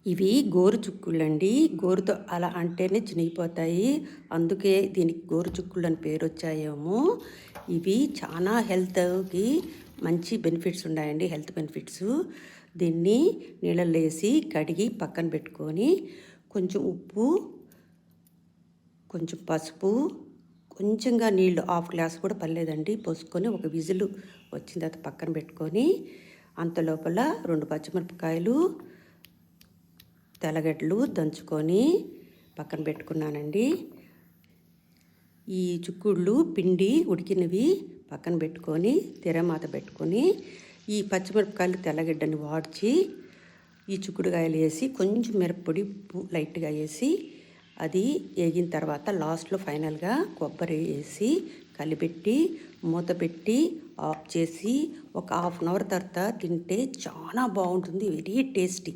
ఇవి గోరు చుక్కుళ్ళండి. గోరుతో అలా అంటేనే చినిగిపోతాయి. అందుకే దీనికి గోరు చుక్కుళ్ళు అని పేరొచ్చాయేమో. ఇవి చాలా హెల్త్‌కి మంచి బెనిఫిట్స్ ఉన్నాయండి. Health benefits. దీన్ని నీళ్ళల్లో ఏసి కడిగి పక్కన పెట్టుకొని, కొంచెం ఉప్పు, కొంచెం పసుపు, కొంచెంగా నీళ్ళు హాఫ్ గ్లాస్ కూడా పర్లేదండి పోసుకొని ఒక విజిల్ వచ్చిన తర్వాత పక్కన పెట్టుకొని, అంతలోపల 2 పచ్చిమిరపకాయలు, తెల్లగడ్డలు దంచుకొని పక్కన పెట్టుకున్నానండి. ఈ చుక్కుళ్ళు పిండి ఉడికినవి పక్కన పెట్టుకొని తెరమాత పెట్టుకొని, ఈ పచ్చిమిరపకాయలు తెల్లగడ్డని వాడ్చి ఈ చిక్కుడుకాయలు వేసి కొంచెం మిరప్పొడి ఉప్పు లైట్గా వేసి అది వేగిన తర్వాత లాస్ట్లో ఫైనల్గా కొబ్బరి వేసి కలిపెట్టి మూత పెట్టి ఆఫ్ చేసి ఒక హాఫ్ అన్ అవర్ తర్వాత తింటే చాలా బాగుంటుంది. Very tasty.